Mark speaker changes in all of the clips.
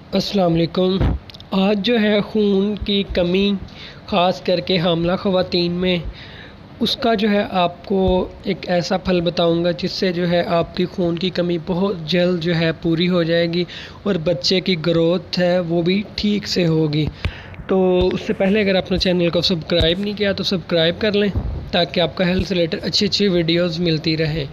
Speaker 1: अस्सलाम वालेकुम। आज जो है खून की कमी ख़ास करके हामला ख़वातीन में उसका जो है आपको एक ऐसा फल बताऊंगा जिससे जो है आपकी खून की कमी बहुत जल्द जो है पूरी हो जाएगी और बच्चे की ग्रोथ है वो भी ठीक से होगी। तो उससे पहले अगर आपने चैनल को सब्सक्राइब नहीं किया तो सब्सक्राइब कर लें ताकि आपका हेल्थ से रिलेटेड अच्छी अच्छी वीडियोस मिलती रहे।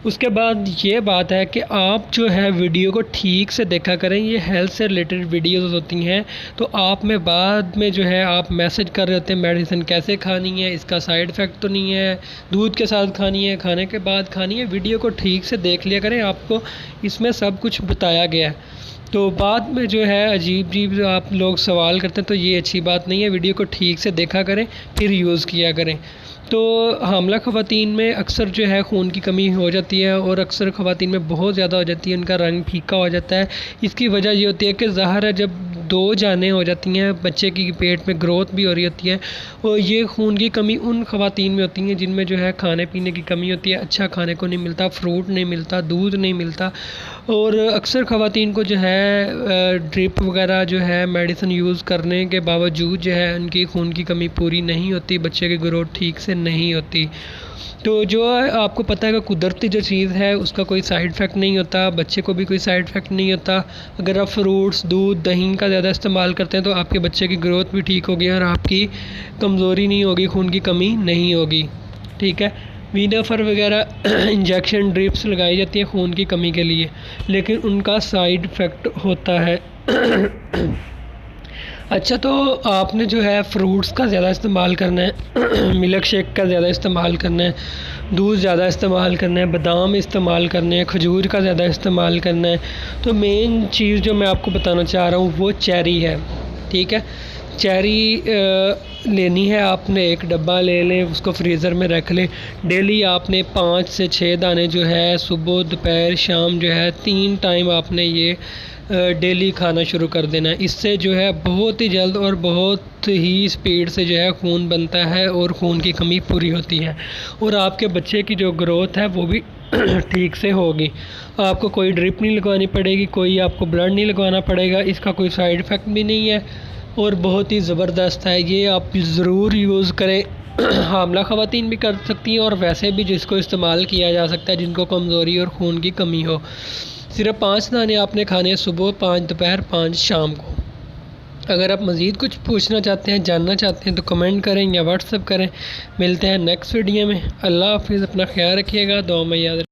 Speaker 1: उसके बाद ये बात है कि आप जो है वीडियो को ठीक से देखा करें। ये हेल्थ से रिलेटेड वीडियोस होती हैं तो आप में बाद में जो है आप मैसेज कर रहे होते हैं मेडिसिन कैसे खानी है, इसका साइड इफ़ेक्ट तो नहीं है, दूध के साथ खानी है, खाने के बाद खानी है। वीडियो को ठीक से देख लिया करें, आपको इसमें सब कुछ बताया गया है। तो बाद में जो है अजीब आप लोग सवाल करते हैं तो ये अच्छी बात नहीं है। वीडियो को ठीक से देखा करें फिर यूज़ किया करें। तो हामला ख़वातीन में अक्सर जो है खून की कमी हो जाती है और अक्सर ख़वातीन में बहुत ज़्यादा हो जाती है, उनका रंग फीका हो जाता है। इसकी वजह ये होती है कि ज़ाहिर है जब 2 जानें हो जाती हैं, बच्चे की पेट में ग्रोथ भी हो रही होती है और ये खून की कमी उन ख़वातीन में होती हैं जिनमें जो है खाने पीने की कमी होती है, अच्छा खाने को नहीं मिलता, फ्रूट नहीं मिलता, दूध नहीं मिलता। और अक्सर ख़वातीन को जो है ड्रिप वगैरह जो है मेडिसिन यूज़ करने के बावजूद जो है उनकी खून की कमी पूरी नहीं होती, बच्चे की ग्रोथ ठीक से नहीं होती। तो जो आपको पता है कि कुदरती जो चीज़ है उसका कोई साइड इफ़ेक्ट नहीं होता, बच्चे को भी कोई साइड इफ़ेक्ट नहीं होता। अगर आप फ्रूट्स, दूध, दही का ज़्यादा इस्तेमाल करते हैं तो आपके बच्चे की ग्रोथ भी ठीक होगी और आपकी कमज़ोरी नहीं होगी, खून की कमी नहीं होगी। ठीक है। वीनाफर वगैरह इंजेक्शन ड्रिप्स लगाई जाती हैं खून की कमी के लिए, लेकिन उनका साइड इफ़ेक्ट होता है। अच्छा, तो आपने जो है फ्रूट्स का ज़्यादा इस्तेमाल करना है, मिल्क शेक का ज़्यादा इस्तेमाल करना है, दूध ज़्यादा इस्तेमाल करना है, बादाम इस्तेमाल करने हैं, खजूर का ज़्यादा इस्तेमाल करना है। तो मेन चीज़ जो मैं आपको बताना चाह रहा हूँ वो चेरी है। ठीक है। चेरी लेनी है आपने, एक डब्बा ले लें, उसको फ्रीज़र में रख लें। डेली आपने 5 से 6 दाने जो है सुबह, दोपहर, शाम जो है 3 टाइम आपने ये डेली खाना शुरू कर देना है। इससे जो है बहुत ही जल्द और बहुत ही स्पीड से जो है खून बनता है और खून की कमी पूरी होती है और आपके बच्चे की जो ग्रोथ है वो भी ठीक से होगी। आपको कोई ड्रिप नहीं लगवानी पड़ेगी, कोई आपको ब्लड नहीं लगवाना पड़ेगा, इसका कोई साइड इफ़ेक्ट भी नहीं है और बहुत ही ज़बरदस्त है। ये आप ज़रूर यूज़ करें। हामला ख़वातीन भी कर सकती हैं और वैसे भी जिसको इस्तेमाल किया जा सकता है जिनको कमज़ोरी और खून की कमी हो। सिर्फ 5 दाने आपने खाने हैं, सुबह 5, दोपहर 5, शाम को। अगर आप मज़ीद कुछ पूछना चाहते हैं, जानना चाहते हैं तो कमेंट करें या व्हाट्सएप करें। मिलते हैं नेक्स्ट वीडियो में। अल्लाह हाफ़िज़। अपना ख्याल रखिएगा, दुआ में याद